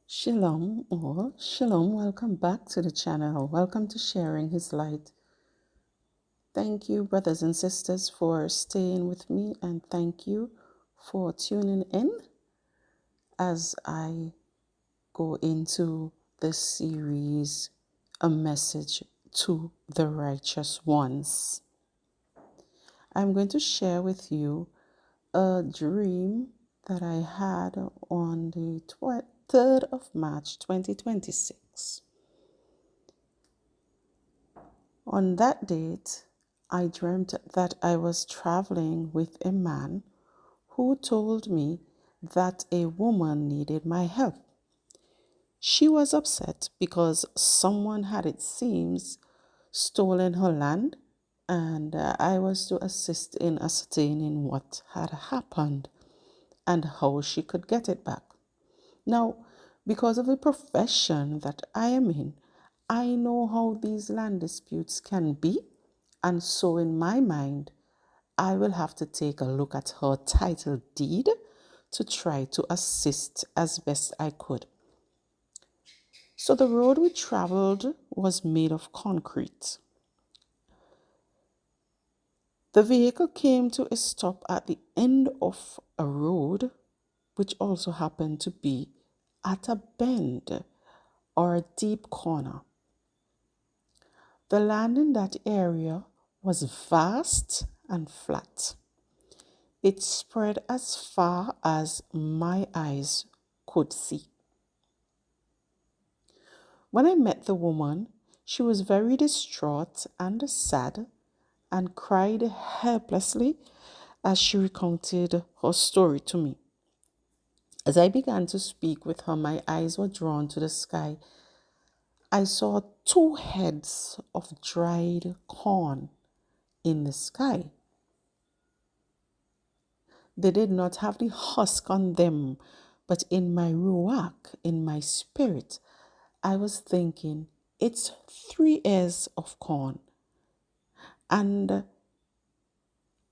Shalom or Shalom, welcome back to the channel. Welcome to Sharing His Light. Thank you, brothers and sisters, for staying with me, and thank you for tuning in as I go into this series, A Message to the Righteous Ones. I'm going to share with you a dream that I had on the 3rd of March 2026. On that date, I dreamt that I was traveling with a man who told me that a woman needed my help. She was upset because someone had, it seems, stolen her land, and I was to assist in ascertaining what had happened and how she could get it back. Now, because of the profession that I am in, I know how these land disputes can be, and so in my mind, I will have to take a look at her title deed to try to assist as best I could. So the road we traveled was made of concrete. The vehicle came to a stop at the end of a road, which also happened to be at a bend or a deep corner. The land in that area was vast and flat. It spread as far as my eyes could see. When I met the woman, she was very distraught and sad and cried helplessly as she recounted her story to me. As I began to speak with her, my eyes were drawn to the sky. I saw two heads of dried corn in the sky. They did not have the husk on them, but in my ruach, in my spirit, I was thinking, it's 3 ears of corn. And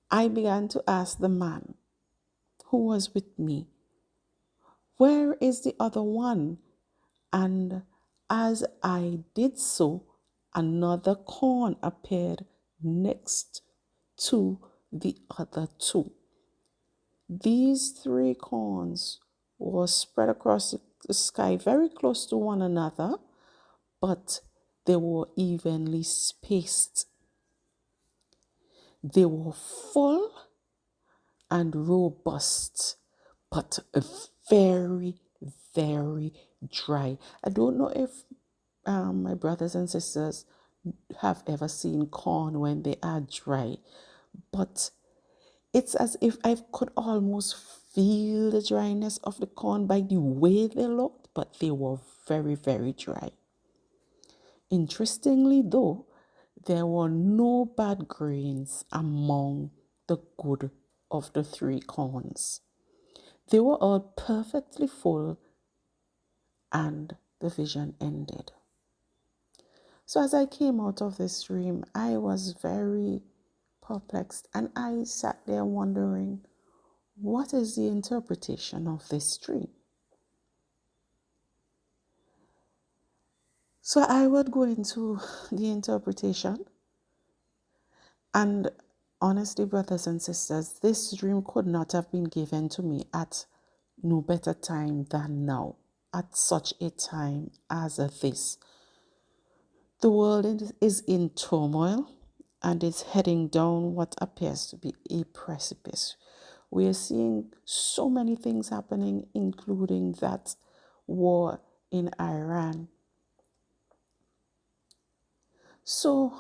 I began to ask the man who was with me, where is the other one? And as I did so, another corn appeared next to the other two. These 3 corns were spread across the sky very close to one another, but they were evenly spaced. They were full and robust, but very, very dry. I don't know if my brothers and sisters have ever seen corn when they are dry, but it's as if I could almost feel the dryness of the corn by the way they looked, but they were very, very dry. Interestingly, though, there were no bad grains among the good of the 3 corns. They were all perfectly full, and the vision ended. So as I came out of this dream, I was very perplexed, and I sat there wondering, what is the interpretation of this dream? So I would go into the interpretation, and honestly, brothers and sisters, this dream could not have been given to me at no better time than now, at such a time as this. The world is in turmoil and is heading down what appears to be a precipice. We are seeing so many things happening, including that war in Iran. So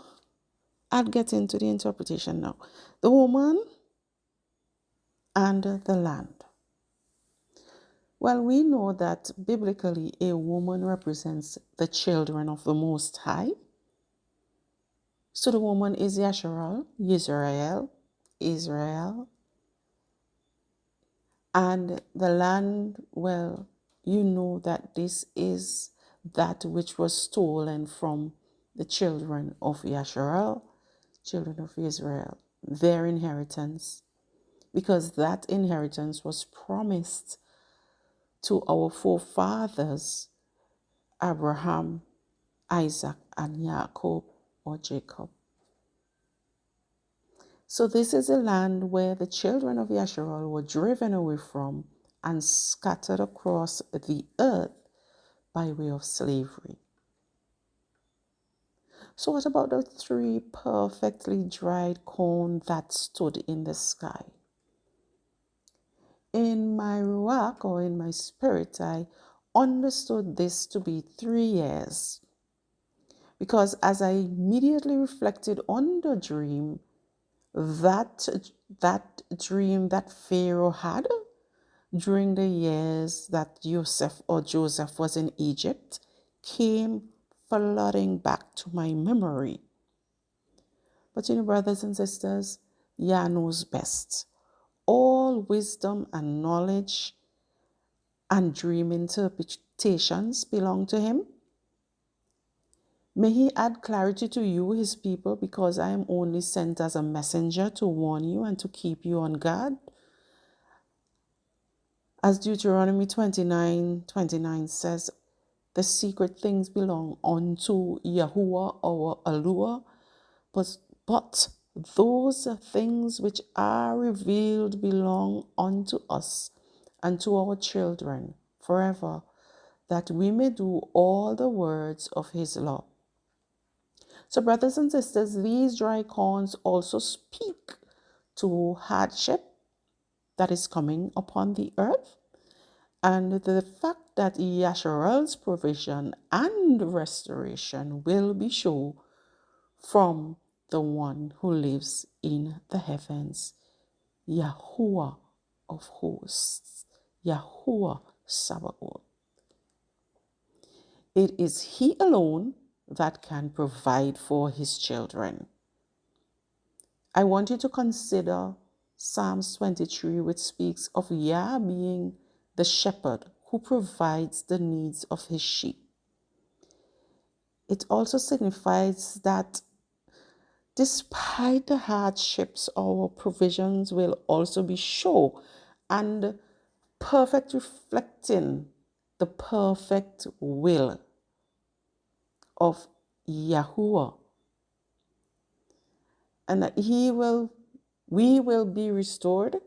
I'll get into the interpretation now. The woman and the land. Well, we know that biblically a woman represents the children of the Most High. So the woman is Yasharal, Israel. And the land, well, you know that this is that which was stolen from the children of Yasharal, children of Israel, their inheritance, because that inheritance was promised to our forefathers, Abraham, Isaac, and Jacob or Jacob. So this is a land where the children of Yasharal were driven away from and scattered across the earth by way of slavery. So what about the 3 perfectly dried corn that stood in the sky? In my ruach, or in my spirit, I understood this to be 3 years. Because as I immediately reflected on the dream, that dream that Pharaoh had during the years that Joseph was in Egypt came flooding back to my memory. But brothers and sisters, Yah knows best. All wisdom and knowledge and dream interpretations belong to him. May he add clarity to you, his people, because I am only sent as a messenger to warn you and to keep you on guard. As Deuteronomy 29:29 says, the secret things belong unto Yahuwah our Elohim, but those things which are revealed belong unto us and to our children forever, that we may do all the words of his law. So, brothers and sisters, these dry corns also speak to hardship that is coming upon the earth, and the fact that Yasharal's provision and restoration will be shown from the one who lives in the heavens, Yahuwah of hosts, Yahuwah Sabaoth. It is he alone that can provide for his children. I want you to consider Psalms 23, which speaks of Yah being the shepherd who provides the needs of his sheep. It also signifies that despite the hardships, our provisions will also be sure and perfect, reflecting the perfect will of Yahuwah. And that we will be restored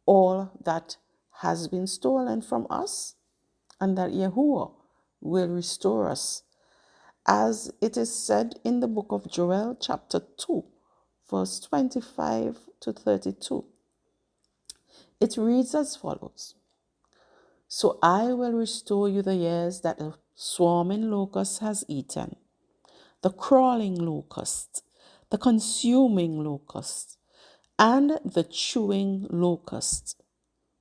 all that has been stolen from us, and that Yahuwah will restore us. As it is said in the book of Joel, chapter 2, verse 25 to 32. It reads as follows. So I will restore you the years that the swarming locust has eaten, the crawling locust, the consuming locust, and the chewing locust,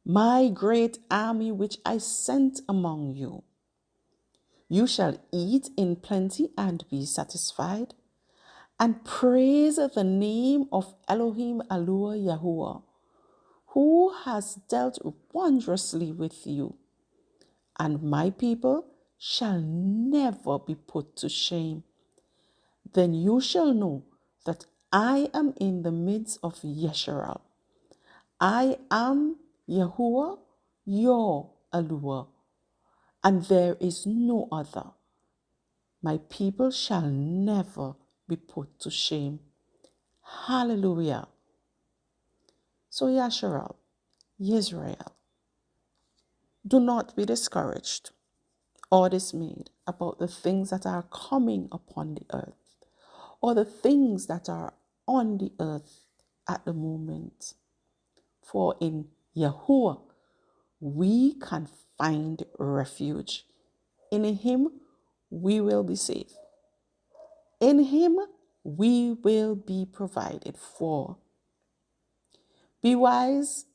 my great army which I sent among you. You shall eat in plenty and be satisfied, and praise the name of Elohim Alua Yahuwah, who has dealt wondrously with you. And my people shall never be put to shame. Then you shall know that I am in the midst of Yesharal. I am Yahuwah, your Alua, and there is no other. My people shall never be put to shame. Hallelujah. So Yasharal, Yisrael, do not be discouraged or dismayed about the things that are coming upon the earth, or the things that are on the earth at the moment. For in Yahuwah we can find refuge. In him we will be safe. In him we will be provided for. Be wise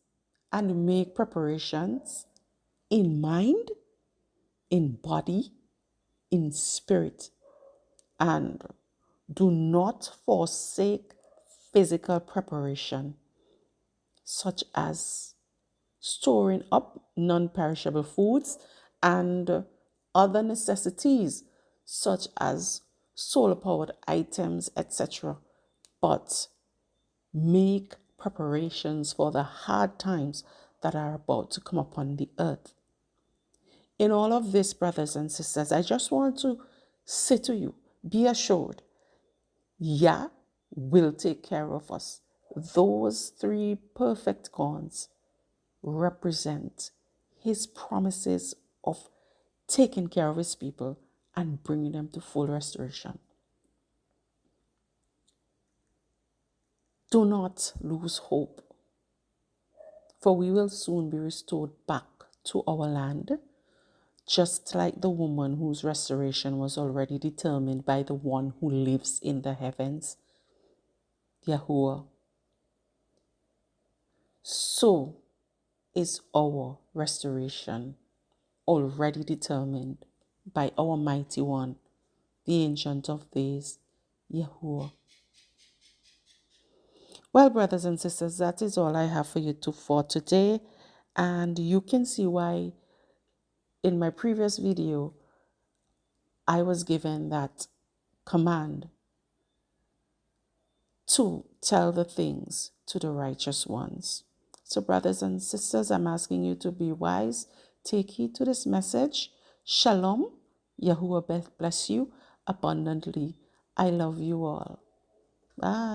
and make preparations in mind, in body, in spirit, and do not forsake physical preparation, such as storing up non-perishable foods and other necessities, such as solar-powered items, etc. But make preparations for the hard times that are about to come upon the earth. In all of this, brothers and sisters, I just want to say to you, be assured, Yah will take care of us. Those three perfect corns represent his promises of taking care of his people and bringing them to full restoration. Do not lose hope, for we will soon be restored back to our land, just like the woman whose restoration was already determined by the one who lives in the heavens, Yahuwah. So is our restoration already determined by our mighty one, the Ancient of Days, Yahuwah. Well, brothers and sisters, that is all I have for you for today. And you can see why in my previous video, I was given that command to tell the things to the righteous ones. So, brothers and sisters, I'm asking you to be wise. Take heed to this message. Shalom. Yahuwah bless you abundantly. I love you all. Bye.